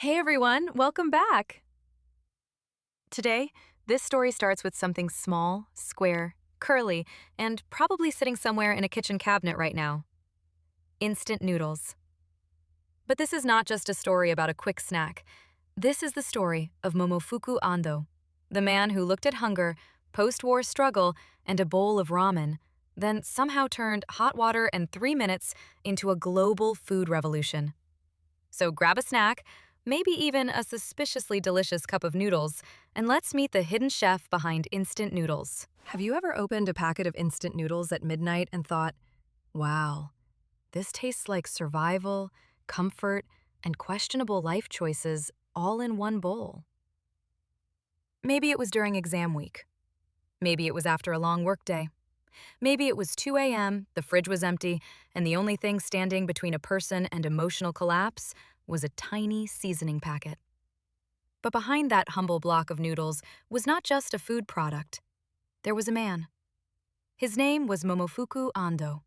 Hey everyone, welcome back. Today, this story starts with something small, square, curly, and probably sitting somewhere in a kitchen cabinet right now. Instant noodles. But this is not just a story about a quick snack. This is the story of Momofuku Ando, the man who looked at hunger, post-war struggle, and a bowl of ramen, then somehow turned hot water and 3 minutes into a global food revolution. So grab a snack, maybe even a suspiciously delicious cup of noodles, and let's meet the hidden chef behind instant noodles. Have you ever opened a packet of instant noodles at midnight and thought, wow, this tastes like survival, comfort, and questionable life choices all in one bowl? Maybe it was during exam week. Maybe it was after a long workday. Maybe it was 2 a.m., the fridge was empty, and the only thing standing between a person and emotional collapse was a tiny seasoning packet. But behind that humble block of noodles was not just a food product. There was a man. His name was Momofuku Ando,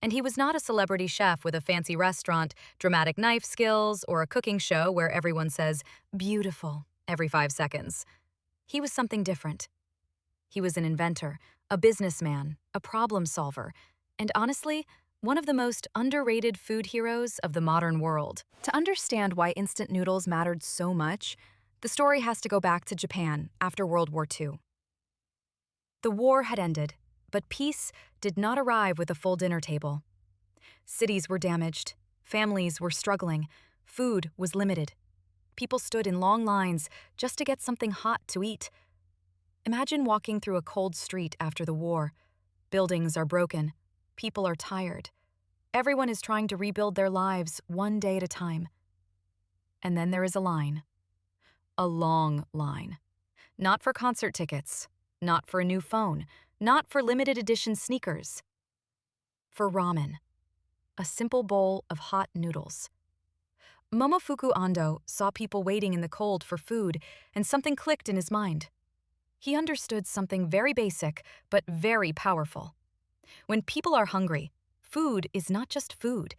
and he was not a celebrity chef with a fancy restaurant, dramatic knife skills, or a cooking show where everyone says, "beautiful," every 5 seconds. He was something different. He was an inventor, a businessman, a problem solver, and honestly, one of the most underrated food heroes of the modern world. To understand why instant noodles mattered so much, the story has to go back to Japan after World War II. The war had ended, but peace did not arrive with a full dinner table. Cities were damaged, families were struggling, food was limited. People stood in long lines just to get something hot to eat. Imagine walking through a cold street after the war. Buildings are broken. People are tired. Everyone is trying to rebuild their lives one day at a time. And then there is a line. A long line. Not for concert tickets. Not for a new phone. Not for limited edition sneakers. For ramen. A simple bowl of hot noodles. Momofuku Ando saw people waiting in the cold for food, and something clicked in his mind. He understood something very basic, but very powerful. When people are hungry, food is not just food.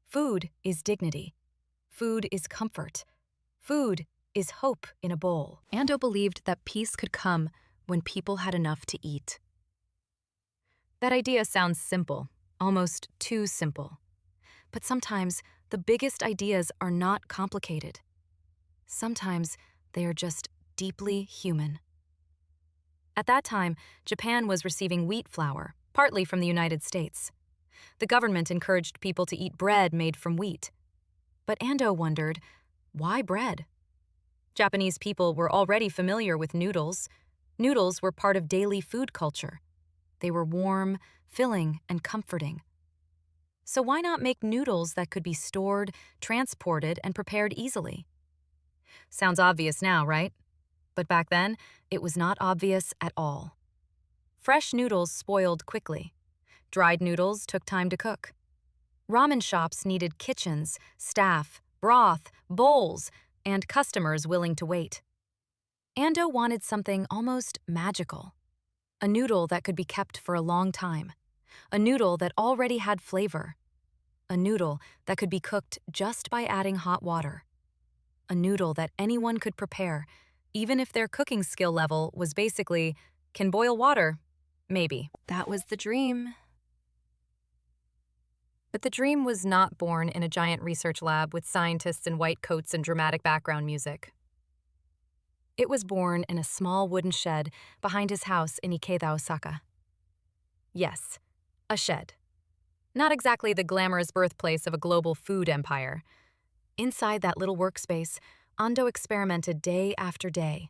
Food is dignity. Food is comfort. Food is hope in a bowl. Ando believed that peace could come when people had enough to eat. That idea sounds simple, almost too simple. But sometimes the biggest ideas are not complicated. Sometimes they are just deeply human. At that time, Japan was receiving wheat flour, partly from the United States. The government encouraged people to eat bread made from wheat. But Ando wondered, why bread? Japanese people were already familiar with noodles. Noodles were part of daily food culture. They were warm, filling, and comforting. So why not make noodles that could be stored, transported, and prepared easily? Sounds obvious now, right? But back then, it was not obvious at all. Fresh noodles spoiled quickly. Dried noodles took time to cook. Ramen shops needed kitchens, staff, broth, bowls, and customers willing to wait. Ando wanted something almost magical. A noodle that could be kept for a long time. A noodle that already had flavor. A noodle that could be cooked just by adding hot water. A noodle that anyone could prepare, even if their cooking skill level was basically, can boil water, maybe. That was the dream. But the dream was not born in a giant research lab with scientists in white coats and dramatic background music. It was born in a small wooden shed behind his house in Ikeda, Osaka. Yes, a shed. Not exactly the glamorous birthplace of a global food empire. Inside that little workspace, Ando experimented day after day.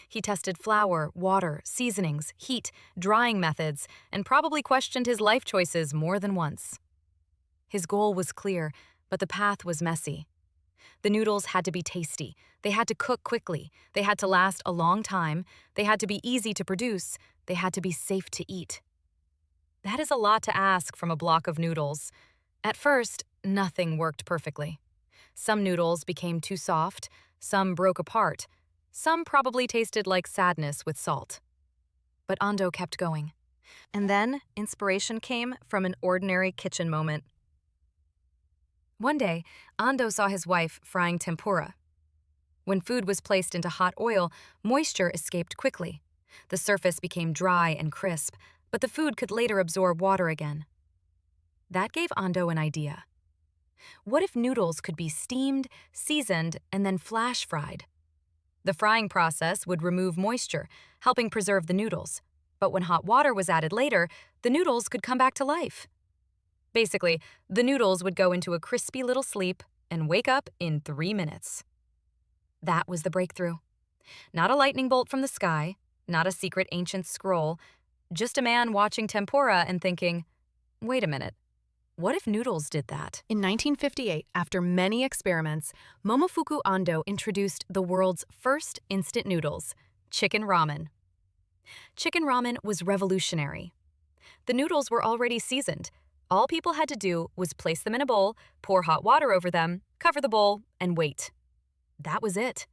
He tested flour, water, seasonings, heat, drying methods, and probably questioned his life choices more than once. His goal was clear, but the path was messy. The noodles had to be tasty. They had to cook quickly. They had to last a long time. They had to be easy to produce. They had to be safe to eat. That is a lot to ask from a block of noodles. At first, nothing worked perfectly. Some noodles became too soft, some broke apart, some probably tasted like sadness with salt. But Ando kept going. And then inspiration came from an ordinary kitchen moment. One day, Ando saw his wife frying tempura. When food was placed into hot oil, moisture escaped quickly. The surface became dry and crisp, but the food could later absorb water again. That gave Ando an idea. What if noodles could be steamed, seasoned, and then flash fried? The frying process would remove moisture, helping preserve the noodles. But when hot water was added later, the noodles could come back to life. Basically, the noodles would go into a crispy little sleep and wake up in 3 minutes. That was the breakthrough. Not a lightning bolt from the sky, not a secret ancient scroll, just a man watching tempura and thinking, wait a minute, what if noodles did that? In 1958, after many experiments, Momofuku Ando introduced the world's first instant noodles, Chicken Ramen. Chicken Ramen was revolutionary. The noodles were already seasoned. All people had to do was place them in a bowl, pour hot water over them, cover the bowl, and wait. That was it.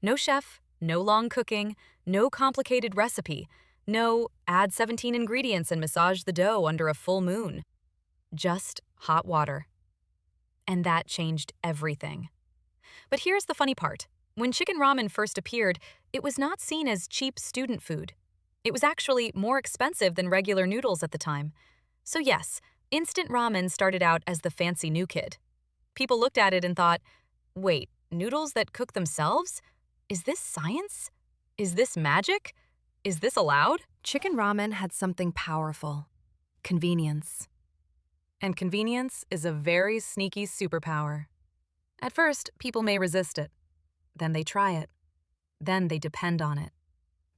No chef, no long cooking, no complicated recipe, no add 17 ingredients and massage the dough under a full moon. Just hot water. And that changed everything. But here's the funny part. When chicken ramen first appeared, it was not seen as cheap student food. It was actually more expensive than regular noodles at the time. So yes, instant ramen started out as the fancy new kid. People looked at it and thought, wait, noodles that cook themselves? Is this science? Is this magic? Is this allowed? Chicken ramen had something powerful: convenience. And convenience is a very sneaky superpower. At first, people may resist it. Then they try it. Then they depend on it.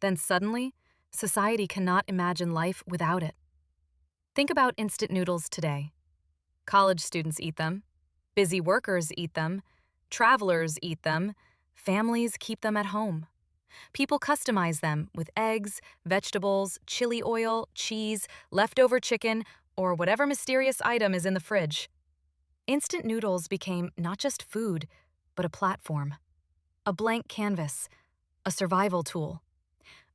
Then suddenly, society cannot imagine life without it. Think about instant noodles today. College students eat them. Busy workers eat them. Travelers eat them. Families keep them at home. People customize them with eggs, vegetables, chili oil, cheese, leftover chicken, or whatever mysterious item is in the fridge. Instant noodles became not just food, but a platform, a blank canvas, a survival tool,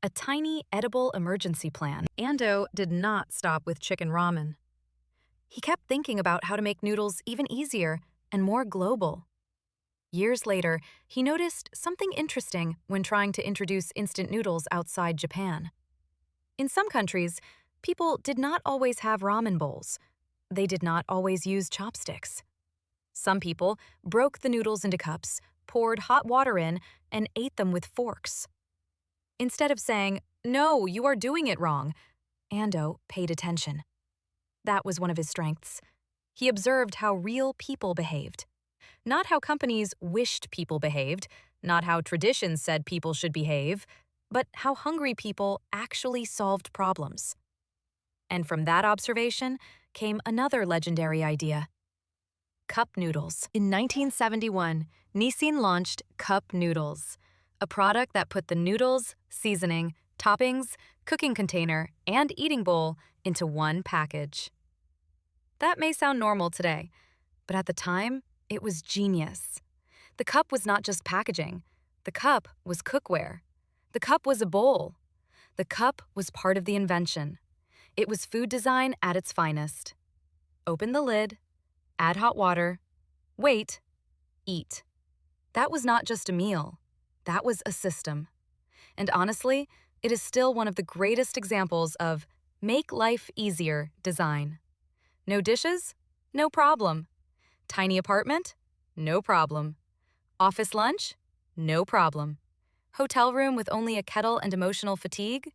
a tiny edible emergency plan. Ando did not stop with chicken ramen. He kept thinking about how to make noodles even easier and more global. Years later, he noticed something interesting when trying to introduce instant noodles outside Japan. In some countries, people did not always have ramen bowls. They did not always use chopsticks. Some people broke the noodles into cups, poured hot water in, and ate them with forks. Instead of saying, "No, you are doing it wrong," Ando paid attention. That was one of his strengths. He observed how real people behaved. Not how companies wished people behaved, not how traditions said people should behave, but how hungry people actually solved problems. And from that observation came another legendary idea: Cup Noodles. In 1971, Nissin launched Cup Noodles, a product that put the noodles, seasoning, toppings, cooking container, and eating bowl into one package. That may sound normal today, but at the time, it was genius. The cup was not just packaging. The cup was cookware. The cup was a bowl. The cup was part of the invention. It was food design at its finest. Open the lid, add hot water, wait, eat. That was not just a meal. That was a system. And honestly, it is still one of the greatest examples of make life easier design. No dishes? No problem. Tiny apartment? No problem. Office lunch? No problem. Hotel room with only a kettle and emotional fatigue?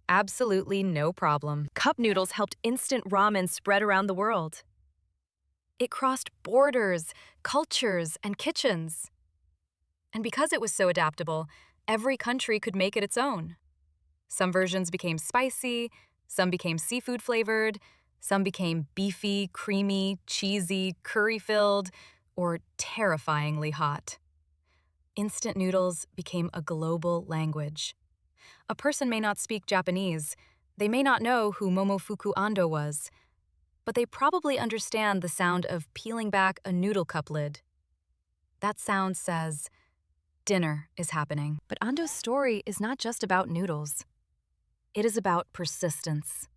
Absolutely no problem. Cup noodles helped instant ramen spread around the world. It crossed borders, cultures, and kitchens. And because it was so adaptable, every country could make it its own. Some versions became spicy, some became seafood flavored, some became beefy, creamy, cheesy, curry-filled, or terrifyingly hot. Instant noodles became a global language. A person may not speak Japanese, they may not know who Momofuku Ando was, but they probably understand the sound of peeling back a noodle cup lid. That sound says, dinner is happening. But Ando's story is not just about noodles. It is about persistence.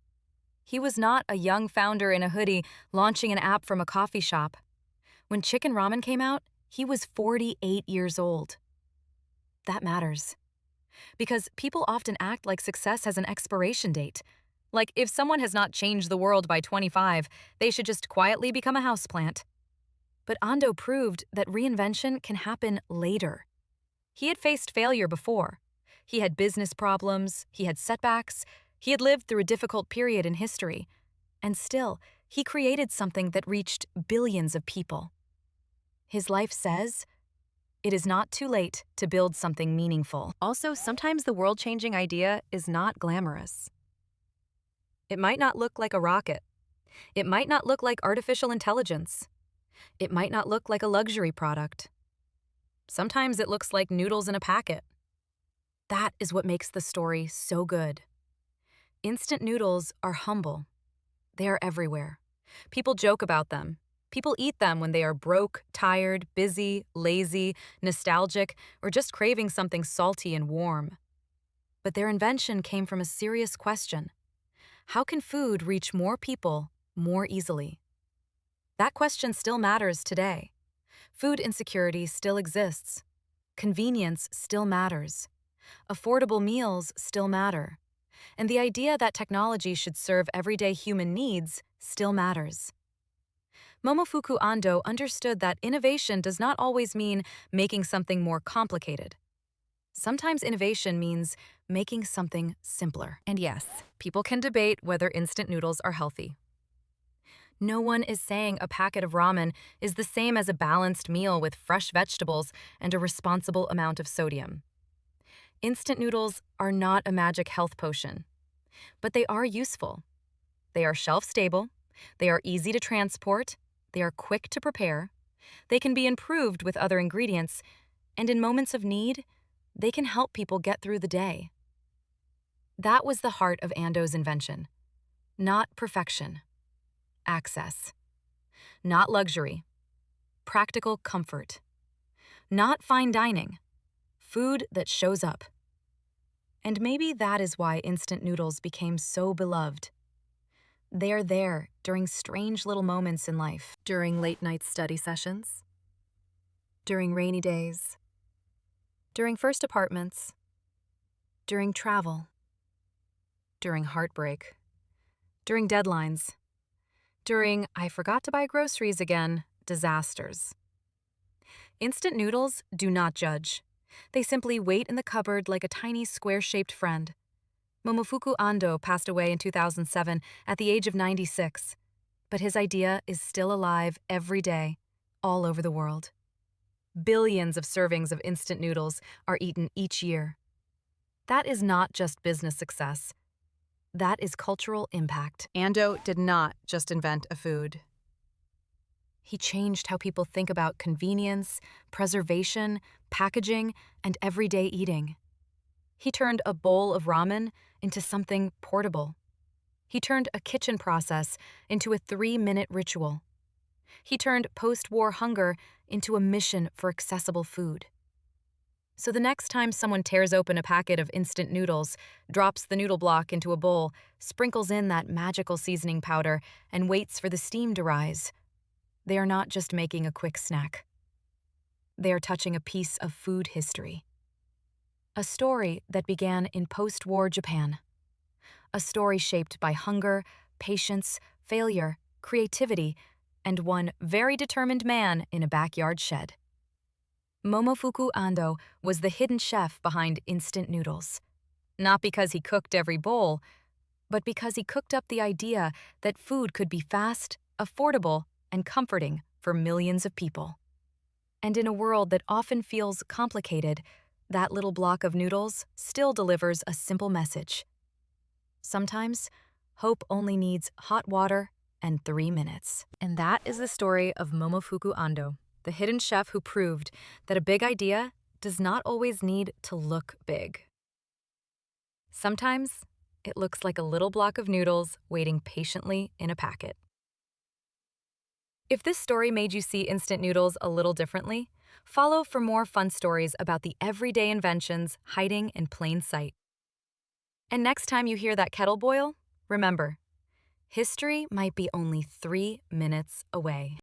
He was not a young founder in a hoodie launching an app from a coffee shop. When Chicken Ramen came out, he was 48 years old. that matters. Because people often act like success has an expiration date. Like if someone has not changed the world by 25, they should just quietly become a houseplant. But Ando proved that reinvention can happen later. He had faced failure before. He had business problems, he had setbacks, he had lived through a difficult period in history. And still, he created something that reached billions of people. His life says, it is not too late to build something meaningful. Also, sometimes the world-changing idea is not glamorous. It might not look like a rocket. It might not look like artificial intelligence. It might not look like a luxury product. Sometimes it looks like noodles in a packet. That is what makes the story so good. Instant noodles are humble. They are everywhere. People joke about them. People eat them when they are broke, tired, busy, lazy, nostalgic, or just craving something salty and warm. But their invention came from a serious question. How can food reach more people more easily? That question still matters today. Food insecurity still exists. Convenience still matters. Affordable meals still matter. And the idea that technology should serve everyday human needs still matters. Momofuku Ando understood that innovation does not always mean making something more complicated. Sometimes innovation means making something simpler. And yes, people can debate whether instant noodles are healthy. No one is saying a packet of ramen is the same as a balanced meal with fresh vegetables and a responsible amount of sodium. Instant noodles are not a magic health potion, but they are useful. They are shelf-stable, they are easy to transport, they are quick to prepare, they can be improved with other ingredients, and in moments of need, they can help people get through the day. That was the heart of Ando's invention. Not perfection. Access. Not luxury. Practical comfort. Not fine dining. Food that shows up. And maybe that is why instant noodles became so beloved. They are there during strange little moments in life. During late-night study sessions. During rainy days. During first apartments. During travel. During heartbreak. During deadlines. During I forgot to buy groceries again, disasters. Instant noodles do not judge. They simply wait in the cupboard like a tiny square-shaped friend. Momofuku Ando passed away in 2007 at the age of 96, but his idea is still alive every day, all over the world. Billions of servings of instant noodles are eaten each year. That is not just business success. That is cultural impact. Ando did not just invent a food. He changed how people think about convenience, preservation, packaging, and everyday eating. He turned a bowl of ramen into something portable. He turned a kitchen process into a 3-minute ritual. He turned post-war hunger into a mission for accessible food. So the next time someone tears open a packet of instant noodles, drops the noodle block into a bowl, sprinkles in that magical seasoning powder, and waits for the steam to rise, they are not just making a quick snack. They are touching a piece of food history. A story that began in post-war Japan. A story shaped by hunger, patience, failure, creativity, and one very determined man in a backyard shed. Momofuku Ando was the hidden chef behind instant noodles. Not because he cooked every bowl, but because he cooked up the idea that food could be fast, affordable, and comforting for millions of people. And in a world that often feels complicated, that little block of noodles still delivers a simple message. Sometimes, hope only needs hot water and 3 minutes. And that is the story of Momofuku Ando, the hidden chef who proved that a big idea does not always need to look big. Sometimes, it looks like a little block of noodles waiting patiently in a packet. If this story made you see instant noodles a little differently, follow for more fun stories about the everyday inventions hiding in plain sight. And next time you hear that kettle boil, remember, history might be only 3 minutes away.